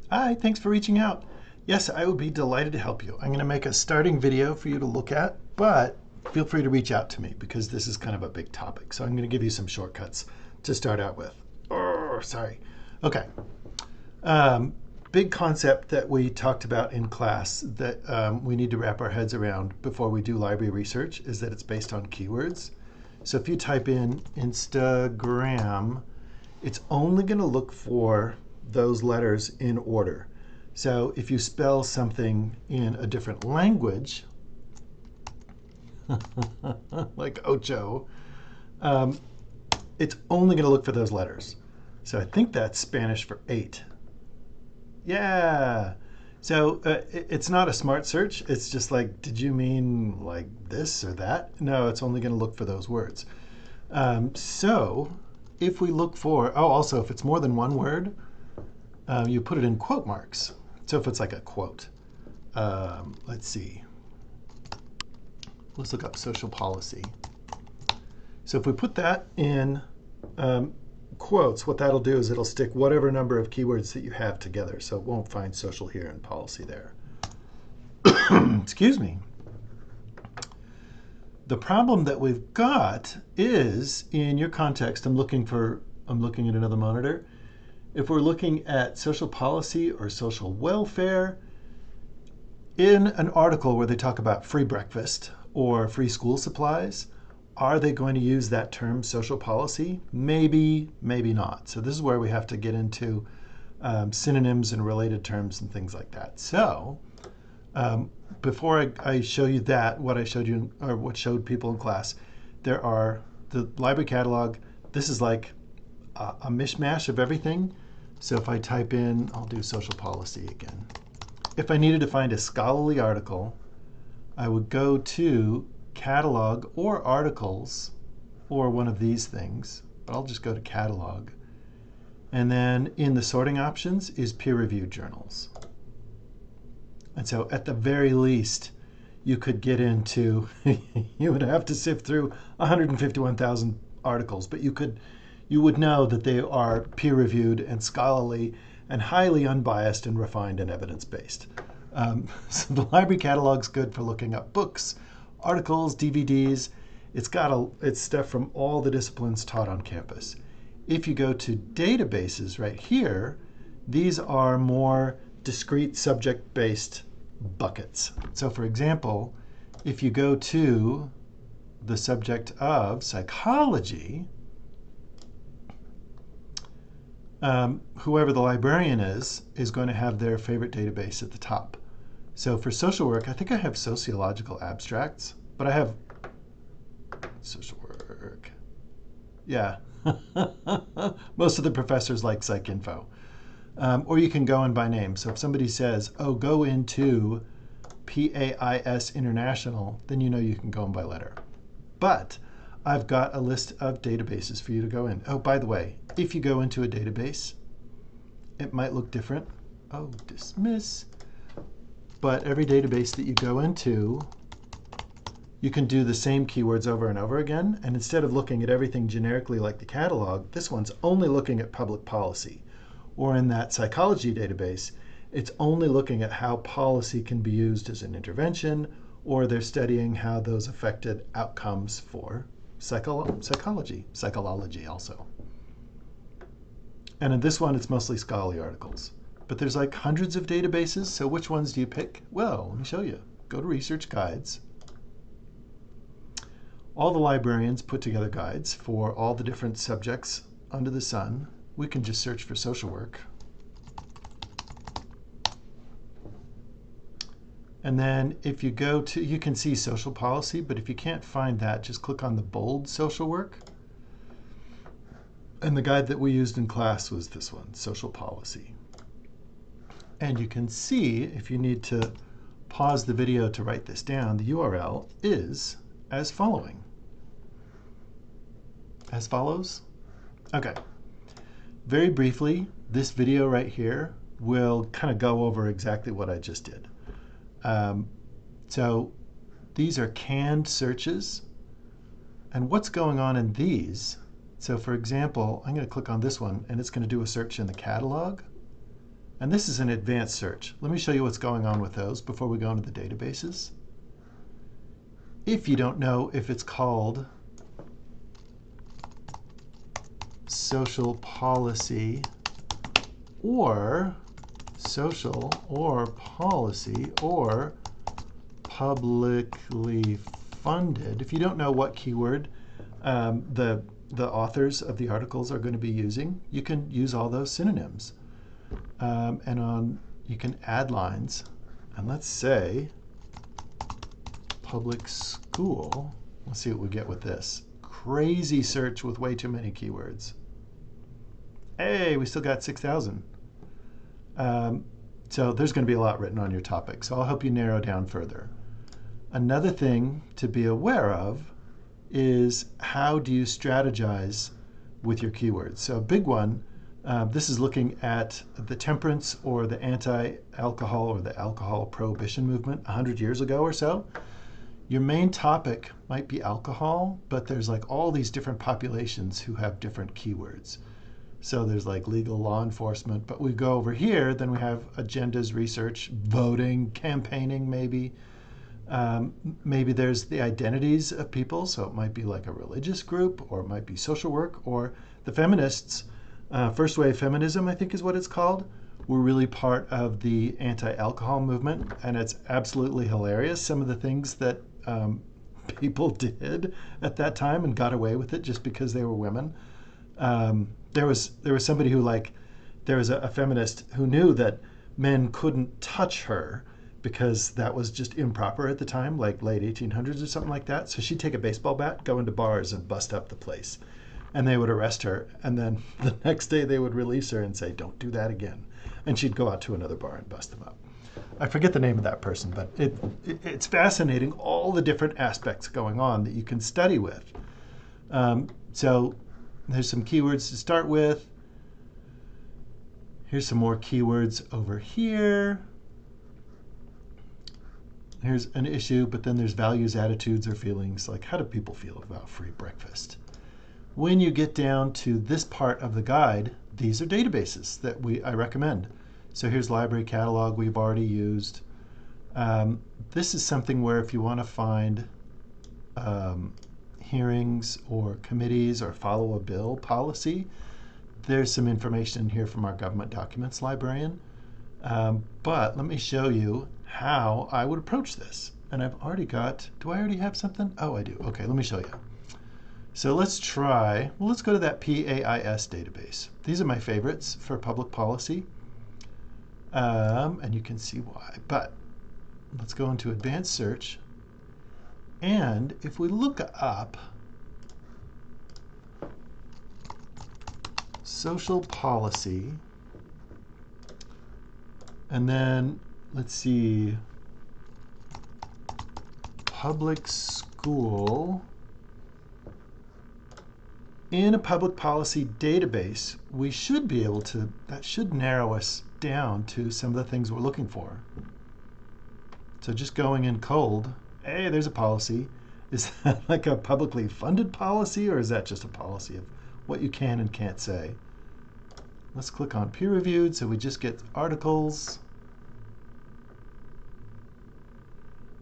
Hi, thanks for reaching out. Yes, I would be delighted to help you. I'm going to make a starting video for you to look at, but feel free to reach out to me because this is kind of a big topic. So I'm going to give you some shortcuts to start out with. Oh, sorry. Okay. Um, Big concept that we talked about in class that we need to wrap our heads around before we do library research is that it's based on keywords. So if you type in Instagram, it's only going to look for those letters in order. So if you spell something in a different language, like ocho, um, it's only going to look for those letters. So I think that's Spanish for 8. Yeah. So it's not a smart search. It's just like, did you mean like this or that? No, it's only going to look for those words. So if we look for, oh, also, if it's more than one word, you put it in quote marks. So if it's like a quote, let's see. Let's look up social policy. So if we put that in quotes, what that'll do is it'll stick whatever number of keywords that you have together. So it won't find social here and policy there. Excuse me. The problem that we've got is in your context, I'm looking at another monitor. If we're looking at social policy or social welfare, in an article where they talk about free breakfast or free school supplies, are they going to use that term social policy? Maybe, maybe not. So this is where we have to get into synonyms and related terms and things like that. So before I show you that, what I showed you, or what showed people in class, there are the library catalog. This is like a mishmash of everything. So if I type in, I'll do social policy again. If I needed to find a scholarly article, I would go to catalog or articles or one of these things, but I'll just go to catalog. And then in the sorting options is peer-reviewed journals. And so at the very least, you could get into, you would have to sift through 151,000 articles, but you would know that they are peer-reviewed and scholarly and highly unbiased and refined and evidence-based. So the library catalog's good for looking up books, articles, DVDs. It's stuff from all the disciplines taught on campus. If you go to databases right here, these are more discrete subject-based buckets. So for example, if you go to the subject of psychology, whoever the librarian is going to have their favorite database at the top. So for social work, I think I have sociological abstracts, but I have social work. Yeah. Most of the professors like PsycInfo. Or you can go in by name. So if somebody says, oh, go into PAIS International, then you know you can go in by letter. But I've got a list of databases for you to go in. Oh, by the way, if you go into a database, it might look different. Oh, dismiss. But every database that you go into, you can do the same keywords over and over again. And instead of looking at everything generically like the catalog, this one's only looking at public policy. Or in that psychology database, it's only looking at how policy can be used as an intervention, or they're studying how those affected outcomes for psychology also. And in this one, it's mostly scholarly articles. But there's like hundreds of databases, so which ones do you pick? Well, let me show you. Go to Research Guides. All the librarians put together guides for all the different subjects under the sun. We can just search for social work. And then if you go to, you can see social policy, but if you can't find that, just click on the bold social work. And the guide that we used in class was this one, social policy. And you can see, if you need to pause the video to write this down, the URL is as following. As follows? Okay. Very briefly, this video right here will kind of go over exactly what I just did. So these are canned searches. And what's going on in these? So for example, I'm going to click on this one, and it's going to do a search in the catalog. And this is an advanced search. Let me show you what's going on with those before we go into the databases. If you don't know if it's called social policy or social or policy or publicly funded, if you don't know what keyword the authors of the articles are going to be using, you can use all those synonyms. You can add lines, and let's say public school. Let's see what we get with this. Crazy search with way too many keywords. Hey, we still got 6,000. So there's going to be a lot written on your topic, so I'll help you narrow down further. Another thing to be aware of is how do you strategize with your keywords. So a big one, this is looking at the temperance or the anti-alcohol or the alcohol prohibition movement 100 years ago or so. Your main topic might be alcohol, but there's like all these different populations who have different keywords. So there's like legal, law enforcement, but we go over here, then we have agendas, research, voting, campaigning maybe. Maybe there's the identities of people, so it might be like a religious group, or it might be social work, or the feminists. First wave feminism, I think is what it's called, were really part of the anti-alcohol movement, and it's absolutely hilarious, some of the things that people did at that time and got away with it just because they were women. There was somebody who there was a feminist who knew that men couldn't touch her because that was just improper at the time, like late 1800s or something like that. So she'd take a baseball bat, go into bars and bust up the place. And they would arrest her. And then the next day they would release her and say, don't do that again. And she'd go out to another bar and bust them up. I forget the name of that person, but it's fascinating, all the different aspects going on that you can study with. So there's some keywords to start with. Here's some more keywords over here. Here's an issue, but then there's values, attitudes, or feelings, like how do people feel about free breakfast? When you get down to this part of the guide, these are databases that I recommend. So here's library catalog we've already used. This is something where if you want to find hearings or committees or follow a bill policy, there's some information in here from our government documents librarian. But let me show you how I would approach this. And I've already got, do I already have something? Oh, I do. Okay, let me show you. So let's try, well, let's go to that PAIS database. These are my favorites for public policy. And you can see why. But let's go into advanced search. And if we look up social policy, and then let's see, public school. In a public policy database, we should be able to, that should narrow us down to some of the things we're looking for. So just going in cold, hey, there's a policy. Is that like a publicly funded policy, or is that just a policy of what you can and can't say? Let's click on peer reviewed, so we just get articles.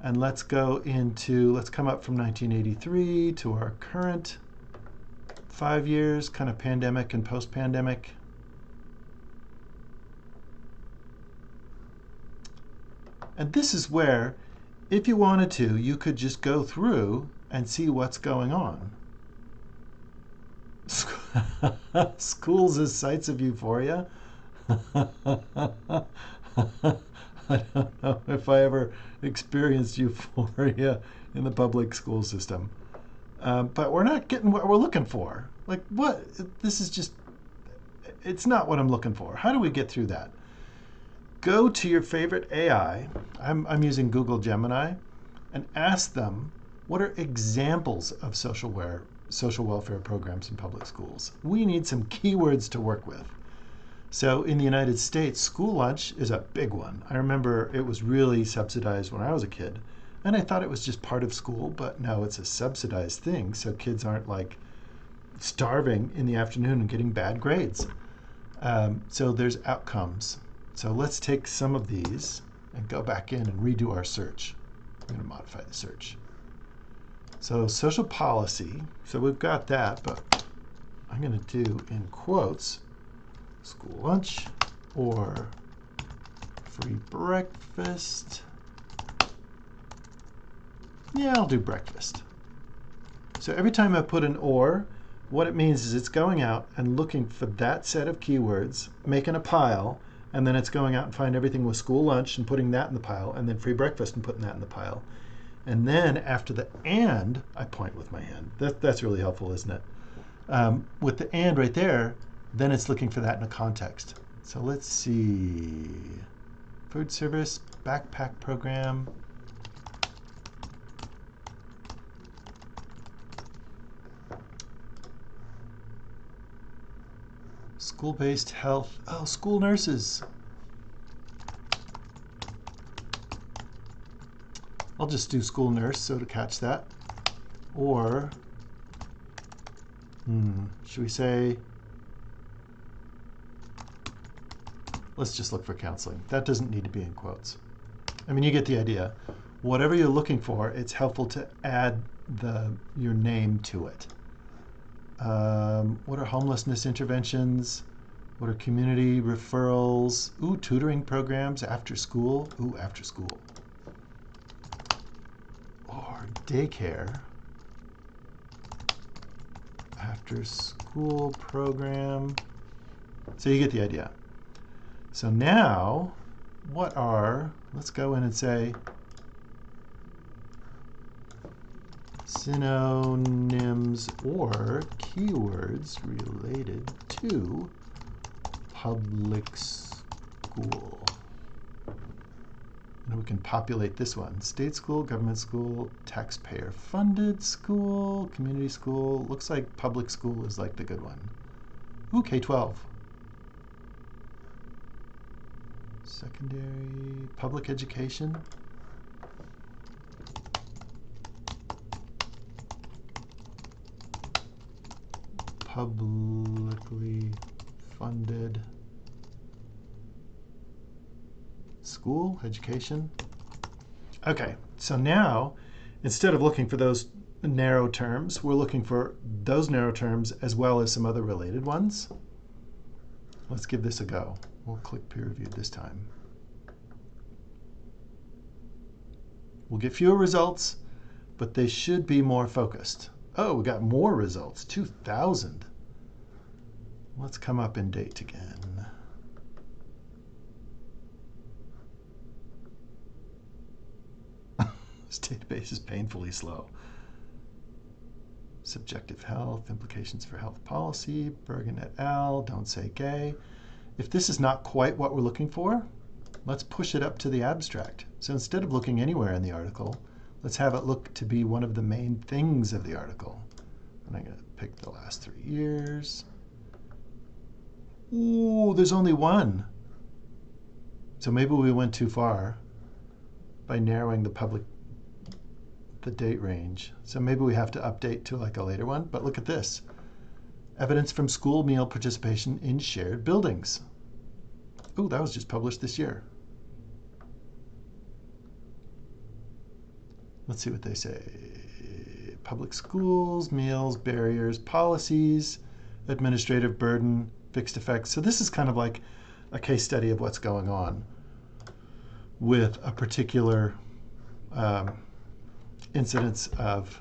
And let's go into, let's come up from 1983 to our current 5 years, kind of pandemic and post-pandemic. And this is where, if you wanted to, you could just go through and see what's going on. Schools as sites of euphoria. I don't know if I ever experienced euphoria in the public school system. But we're not getting what we're looking for. Like what? This is just, it's not what I'm looking for. How do we get through that? Go to your favorite AI. I'm using Google Gemini, and ask them what are examples of social welfare programs in public schools. We need some keywords to work with. So in the United States, school lunch is a big one. I remember it was really subsidized when I was a kid. And I thought it was just part of school, but no, it's a subsidized thing, so kids aren't like starving in the afternoon and getting bad grades. So there's outcomes. So let's take some of these and go back in and redo our search. I'm going to modify the search. So social policy, so we've got that, but I'm going to do in quotes school lunch or free breakfast. Yeah, I'll do breakfast. So every time I put an or, what it means is it's going out and looking for that set of keywords, making a pile, and then it's going out and find everything with school lunch and putting that in the pile, and then free breakfast and putting that in the pile. And then after the and, I point with my hand. That's really helpful, isn't it? With the and right there, then it's looking for that in a context. So let's see. Food service, backpack program. School-based health. Oh, school nurses. I'll just do school nurse, so to catch that. Or, should we say, let's just look for counseling. That doesn't need to be in quotes. I mean, you get the idea. Whatever you're looking for, it's helpful to add your name to it. What are homelessness interventions? What are community referrals? Ooh, tutoring programs, after school. Ooh, after school. Or daycare. After school program. So you get the idea. So now, let's go in and say, synonyms or keywords related to public school. And we can populate this one. State school, government school, taxpayer-funded school, community school. Looks like public school is like the good one. Ooh, K-12. Secondary, public education. Publicly funded school, education. Okay, so now, instead of looking for those narrow terms, we're looking for those narrow terms as well as some other related ones. Let's give this a go. We'll click peer reviewed this time. We'll get fewer results, but they should be more focused. Oh, we got more results, 2,000. Let's come up in date again. This database is painfully slow. Subjective health, implications for health policy, Bergen et al., don't say gay. If this is not quite what we're looking for, let's push it up to the abstract. So instead of looking anywhere in the article, let's have it look to be one of the main things of the article. And I'm going to pick the last 3 years. Ooh, there's only one. So maybe we went too far by narrowing the date range. So maybe we have to update to like a later one. But look at this. Evidence from school meal participation in shared buildings. Ooh, that was just published this year. Let's see what they say. Public schools, meals, barriers, policies, administrative burden, fixed effects. So this is kind of like a case study of what's going on with a particular incidence of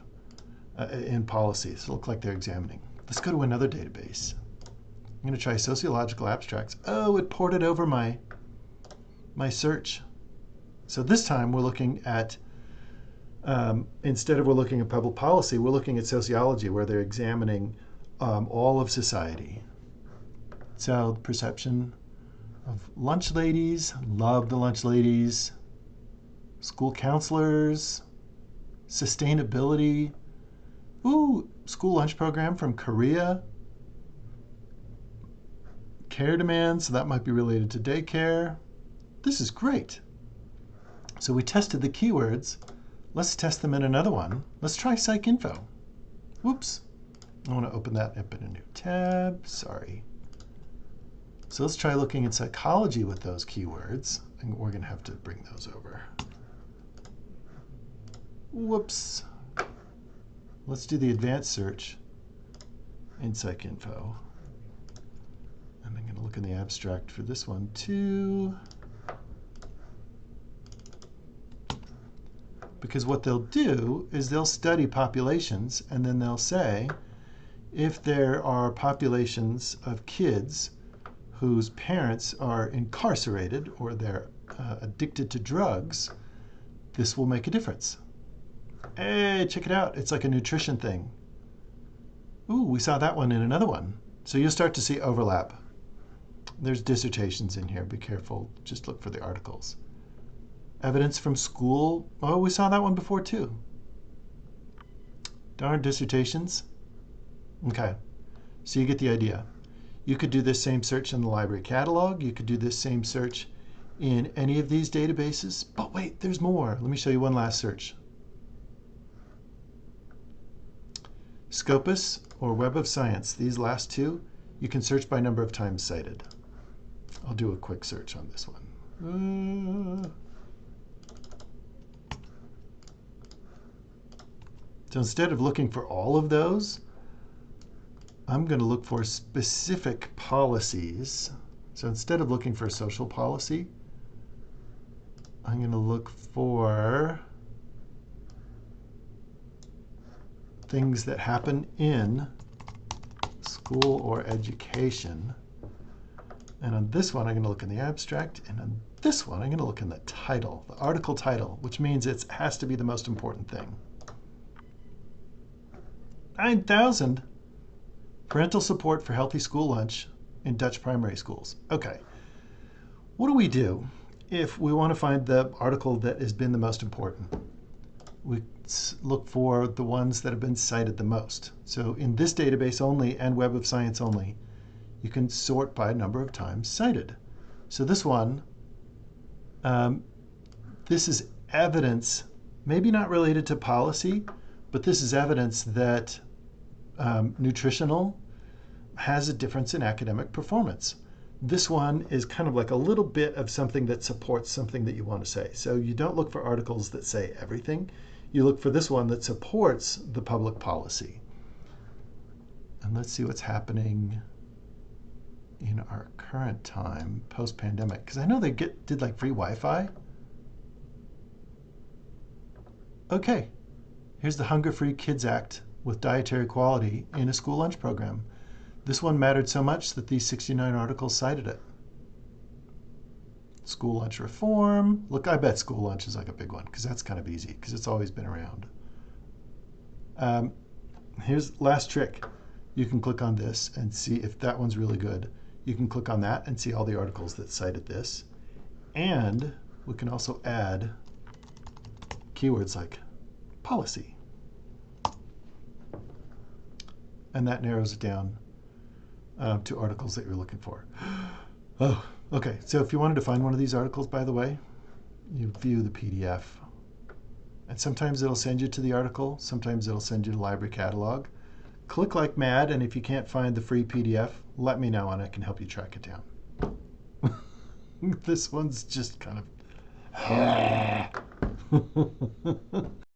in policies. It looks like they're examining. Let's go to another database. I'm going to try sociological abstracts. Oh, it ported over my search. So this time we're looking at, instead of we're looking at public policy, we're looking at sociology, where they're examining all of society. So perception of lunch ladies, love the lunch ladies, school counselors, sustainability. Ooh, school lunch program from Korea. Care demand, so that might be related to daycare. This is great. So we tested the keywords. Let's test them in another one. Let's try PsycInfo. Whoops. I want to open that up in a new tab. Sorry. So let's try looking at psychology with those keywords. And we're going to have to bring those over. Whoops. Let's do the advanced search in PsycInfo. And I'm going to look in the abstract for this one too. Because what they'll do is they'll study populations, and then they'll say, if there are populations of kids whose parents are incarcerated or they're addicted to drugs, this will make a difference. Hey, check it out. It's like a nutrition thing. Ooh, we saw that one in another one. So you'll start to see overlap. There's dissertations in here. Be careful. Just look for the articles. Evidence from school. Oh, we saw that one before too. Darn dissertations. Okay, so you get the idea. You could do this same search in the library catalog. You could do this same search in any of these databases. But wait, there's more. Let me show you one last search. Scopus or Web of Science, these last two, you can search by number of times cited. I'll do a quick search on this one. So instead of looking for all of those, I'm going to look for specific policies. So instead of looking for a social policy, I'm going to look for things that happen in school or education. And on this one, I'm going to look in the abstract. And on this one, I'm going to look in the title, the article title, which means it has to be the most important thing. 9,000. Parental support for healthy school lunch in Dutch primary schools. Okay. What do we do if we want to find the article that has been the most important? We look for the ones that have been cited the most. So in this database only and Web of Science only, you can sort by number of times cited. So this one, this is evidence, maybe not related to policy, but this is evidence that nutritional has a difference in academic performance. This one is kind of like a little bit of something that supports something that you want to say. So you don't look for articles that say everything. You look for this one that supports the public policy. And let's see what's happening in our current time, post-pandemic. Because I know they did like free Wi-Fi. Okay, here's the Hunger-Free Kids Act with dietary quality in a school lunch program. This one mattered so much that these 69 articles cited it. School lunch reform. Look, I bet school lunch is like a big one because that's kind of easy because it's always been around. Here's last trick. You can click on this and see if that one's really good. You can click on that and see all the articles that cited this. And we can also add keywords like policy. And that narrows it down to articles that you're looking for. Oh, okay. So if you wanted to find one of these articles, by the way, you view the PDF. And sometimes it'll send you to the article. Sometimes it'll send you to library catalog. Click like mad, and if you can't find the free PDF, let me know and I can help you track it down. This one's just kind of...